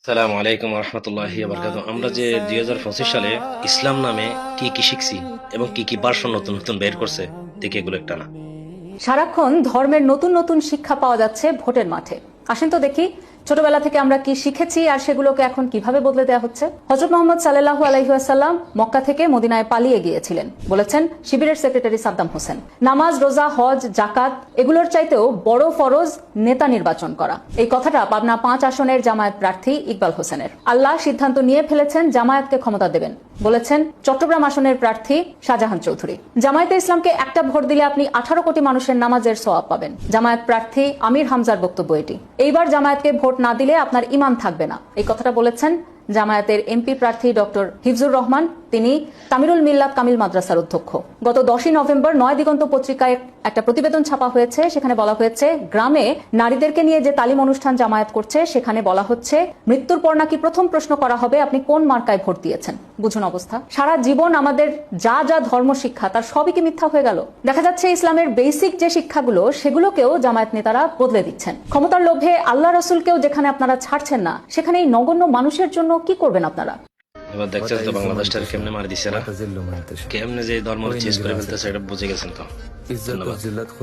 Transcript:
সালামু আলাইকুম রহমতুল্লাহি বারাকাতুহু। আমরা যে 2025 সালে ইসলাম নামে কি কি শিখছি এবং কি কি ভার্সন নতুন নতুন বের করছে, দেখি এগুলো একটা না। সারাক্ষণ ধর্মের নতুন নতুন শিক্ষা পাওয়া যাচ্ছে ভোটের মাঠে। আসেন তো দেখি ছোটবেলা থেকে আমরা কি শিখেছি আর সেগুলোকে এখন কিভাবে বদলে দেওয়া হচ্ছে। হযরত মুহাম্মদ সাল্লাল্লাহু আলাইহি ওয়াসাল্লাম মক্কা থেকে মদিনায় পালিয়ে গিয়েছিলেন, বলেছেন শিবিরের সেক্রেটারি সাদ্দাম হোসেন। নামাজ, রোজা, হজ, জাকাত এগুলোর চাইতেও বড় ফরজ নেতা নির্বাচন করা। এই কথাটা পাবনা 5 আসনের জামায়াত প্রার্থী ইকবাল হোসেনের। আল্লাহ সিদ্ধান্ত নিয়ে ফেলেছেন জামায়াতকে ক্ষমতা দেবেন, বলেছেন চট্টগ্রাম আসনের প্রার্থী শাহজাহান চৌধুরী। জামায়াতে ইসলামকে একটা ভোট দিলে আপনি 18 কোটি মানুষের নামাজের সওয়াব পাবেন। জামায়াত প্রার্থী আমির হামজার বক্তব্য এটি। এইবার জামায়াতকে ভোট না দিলে আপনার ঈমান থাকবে না, এই কথাটা বলেছেন জামায়াতের এমপি প্রার্থী ডক্টর হিফজুর রহমান। তিনি তামিরুল মিল্লাত কামিল মাদ্রাসার অধ্যক্ষ। গত 10ই নভেম্বর 9 দিগন্ত পত্রিকায় একটা প্রতিবেদন ছাপা হয়েছে। সেখানে বলা হয়েছে গ্রামে নারীদেরকে নিয়ে যে তালিম অনুষ্ঠান জামায়াত করছে, সেখানে বলা হচ্ছে মৃত্যুর পর নাকি প্রথম প্রশ্ন করা হবে আপনি কোন মার্কায় ভোট দিয়েছেন। বুঝুন অবস্থা। সারা জীবন আমাদের যা যা ধর্ম শিক্ষা তার সবই কি মিথ্যা হয়ে গেল? দেখা যাচ্ছে ইসলামের বেসিক যে শিক্ষাগুলো সেগুলোকেও জামায়াত নেতারা বদলে দিচ্ছেন। ক্ষমতার লোভে আল্লাহ রাসূলকেও যেখানে আপনারা ছাড়ছেন না, সেখানে এই নগণ্য মানুষের জন্য কি করবেন আপনারা? এবার দেখছেন তো বাংলাদেশটার কেমনে মারি দিচ্ছে না, কেমনে যে ধর্ম চেঞ্জ করে ফেলতেছে, এটা বুঝে গেছেন তো। ধন্যবাদ।